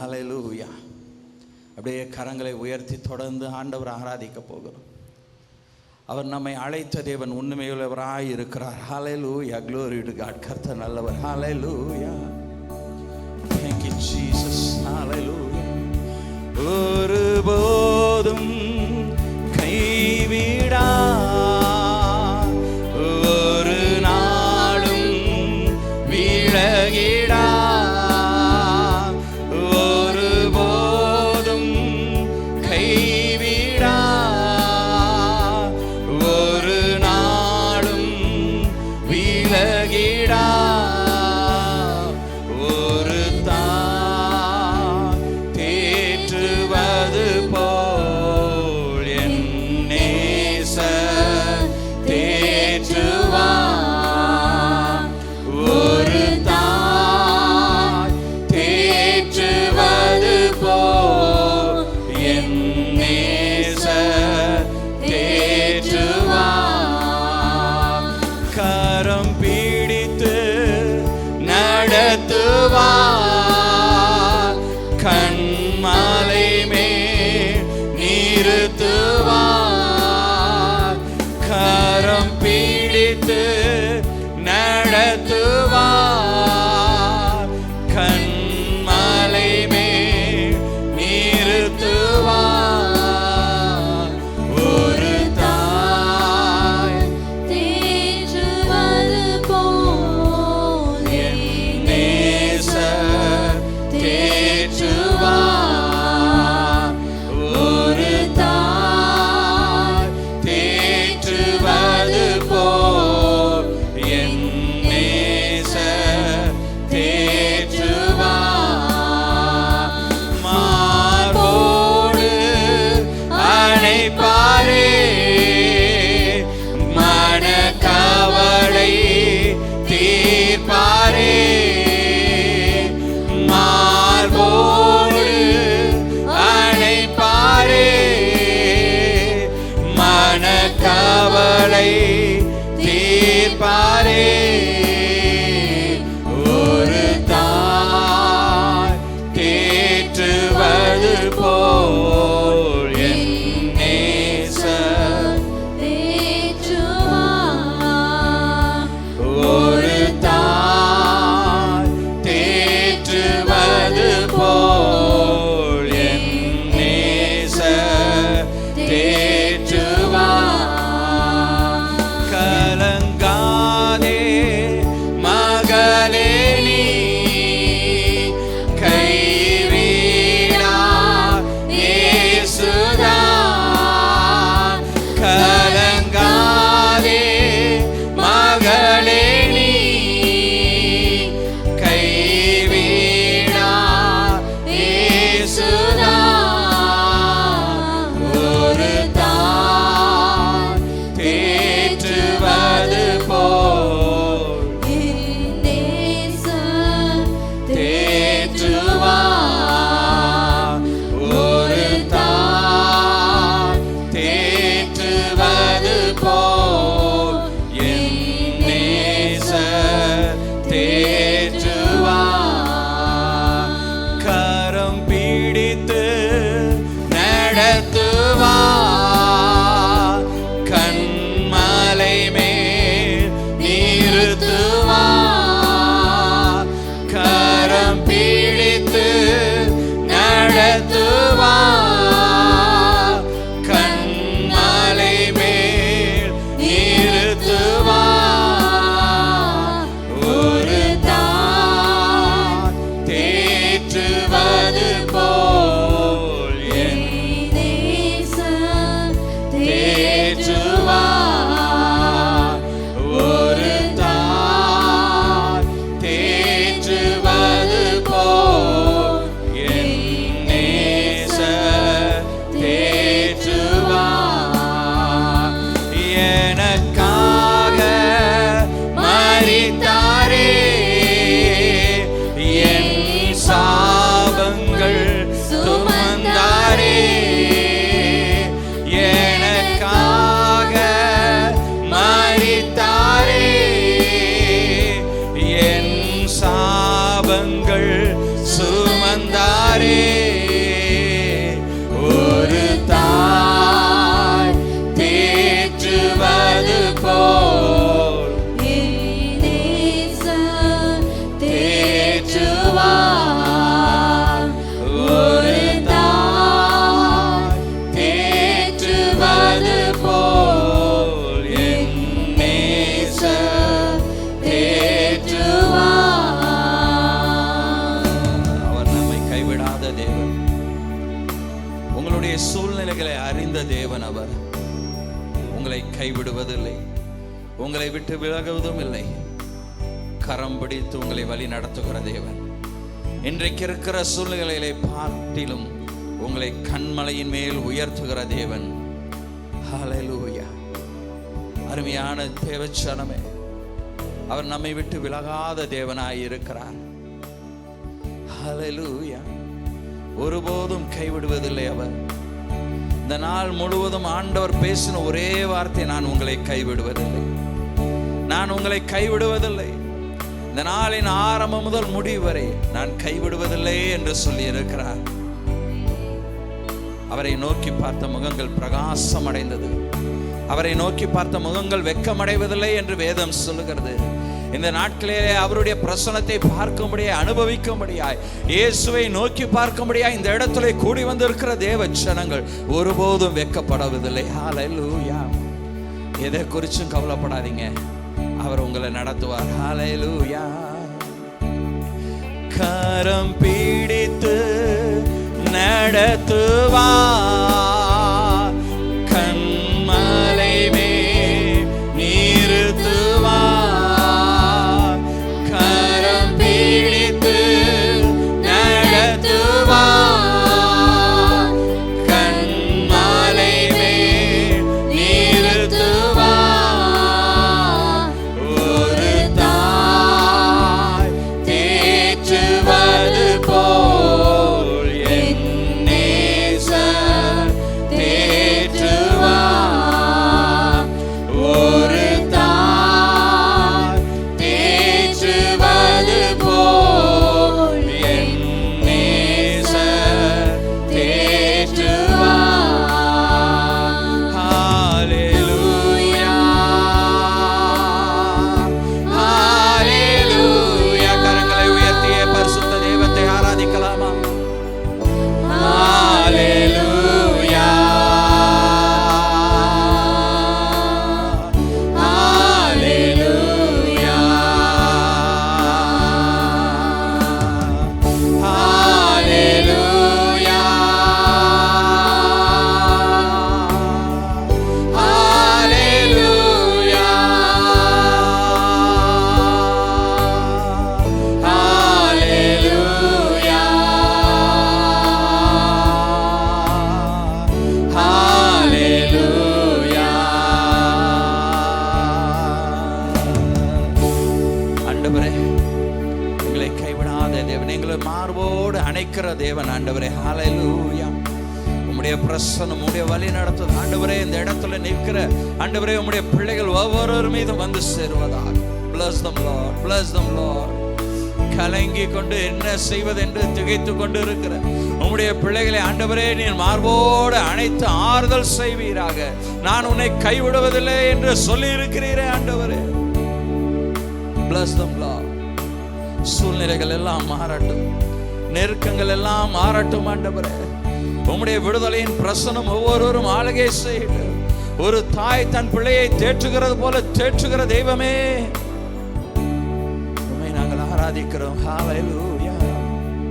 ஹல்லேலூயா. அப்படியே கரங்களை உயர்த்தி தொடர்ந்து ஆண்டவர் ஆராதிக்க போகிறோம். அவர் நம்மை அழைத்த தேவன் உண்மையுள்ளவராய் இருக்கிறார். ஹல்லேலூயா. glory to God. கர்த்தர் நல்லவர். ஹல்லேலூயா. thank you Jesus. ஹல்லேலூயா. ஒருபோதும் கைவிடா, ஒரு நாளும் விலகிடா, ஒருபோதும் கைவிடா, ஒரு நாளும் விலகிடா. ஒரு தாய் தேற்றுவது போல் என் நேசர் தேற்றுவார். ஒரு தாய் தேற்றுவது போல் என் நேசர் தேற்றுவார். கரம் பிடித்து நடத்துவார், கண்மலை மேல் நிறுத்துவார். கரம் பிடித்து நடத்துவார், கண்மலை மேல் நிறுத்துவார். ஒரு தாய் தேற்றுவது போல் என் நேசர் தேற்றுவார். ஒரு தாய் தேற்றுவது போல் என் நேசர் தேற்றுவார். மார்போடு அணைப்பாரே, மனக்கவலை தீர்ப்பாரே. மார்போடு அணைப்பாரே, மனக்கவலை தீர்ப்பாரே. ஒரு தாய் தேற்றுவது போல் என் நேசர் தேற்றுவார். ஒரு தாய் தேற்றுவது போல் என் நேசர் தேற்றுவார். கலங்காதே தேவன், உங்களுடைய சூழ்நிலைகளை அறிந்த தேவன். அவர் உங்களை கைவிடுவதில்லை, உங்களை விட்டு விலகுவதும் இல்லை. கரம் பிடித்து உங்களை வழி நடத்துகிற தேவன். இன்றைக்கு இருக்கிற சூழ்நிலைகளை பார்த்திலும் உங்களை கண்மலையின் மேல் உயர்த்துகிற தேவன். ஹல்லேலூயா. அருமையான தேவச்சனமே, அவர் நம்மை விட்டு விலகாத தேவனாய் இருக்கிறார். ஹல்லேலூயா. ஒருபோதும் கைவிடுவதில்லை அவர். இந்த நாள் முழுவதும் ஆண்டவர் பேசின ஒரே வார்த்தை, நான் உங்களை கைவிடுவதில்லை, நான் உங்களை கைவிடுவதில்லை. இந்த நாளின் ஆரம்பம் முதல் முடிவு வரை நான் கைவிடுவதில்லை என்று சொல்லி இருக்கிறார். அவரை நோக்கி பார்த்த முகங்கள் பிரகாசம் அடைந்தது, அவரை நோக்கி பார்த்த முகங்கள் வெட்கமடைவதில்லை என்று வேதம் சொல்லுகிறது. இந்த நாட்களிலே அவருடைய பிரசன்னத்தை பார்க்கும்படியாய், அனுபவிக்கும்படியாய், இயேசுவை நோக்கி பார்க்கும்படியாய் இந்த இடத்துல கூடி வந்திருக்கிற தேவ ஜனங்கள் ஒருபோதும் வெட்கப்படுவதில்லை. ஹல்லேலூயா. எதை குறிச்சும் கவலைப்படாதீங்க, அவர் உங்களை நடத்துவார். ஹல்லேலூயா. கரம் பிடித்து நடத்துவார், கண்மலை மேல் நிறுத்துவார். கரம் பிடித்து நடத்துவார், கண்மலை மேல் நிறுத்துவார். ஒரு தாய் தேற்றுவது போல் என் நேசர் தேற்றுவார். ஒரு தாய் தேற்றுவது போல் என் நேசர் தேற்றுவார். ஹல்லேலூயா. ஹல்லேலூயா. கரங்களை உயர்த்திய பரிசுத்த தெய்வத்தை ஆராதிக்கலாமா? ஹல்லேலூயா. ஹல்லேலூயா. ஹல்லேலூயா. ஹல்லேலூயா. ஹல்லேலூயா. ஹல்லேலூயா. ஆண்டவரே, எங்களை கைவிடாத தேவன், எங்களை மார்போடு அணைக்கிற தேவன். ஆண்டவரே, ஹல்லேலூயா. உம்முடைய பிரசன்னம், உம்முடைய வழி நடத்துது. ஆண்டவரே, இந்த இடத்துல நிற்கிற ஆண்டவரே, உம்முடைய பிள்ளைகள் ஒவ்வொரு மீதும் வந்து சேருவதாக. Bless them Lord, bless them Lord. கலங்கி கொண்டு என்ன செய்வதென்று திகைத்து கொண்டு இருக்கிற உம்முடைய பிள்ளைகளை ஆண்டவரே, நீர் மார்போடு அணைத்து ஆறுதல் செய்வீராக. நான் உன்னை கைவிடுவதில்லை என்று சொல்லி இருக்கிறீரே ஆண்டவரே. Bless them Lord. சூழ்நிலைகள் எல்லாம் மாறட்டும், நெருக்கங்கள் எல்லாம் மாறட்டும் ஆண்டவரே. உம்முடைய விடுதலையின் பிரசனம் ஒவ்வொருவரும் ஆளுகை செய்து, ஒரு தாய் தன் பிள்ளையை தேற்றுகிறது போல தேற்றுகிற தெய்வமே, உம்மை நாங்கள் ஆராதிக்கிறோம். ஹல்லேலூயா.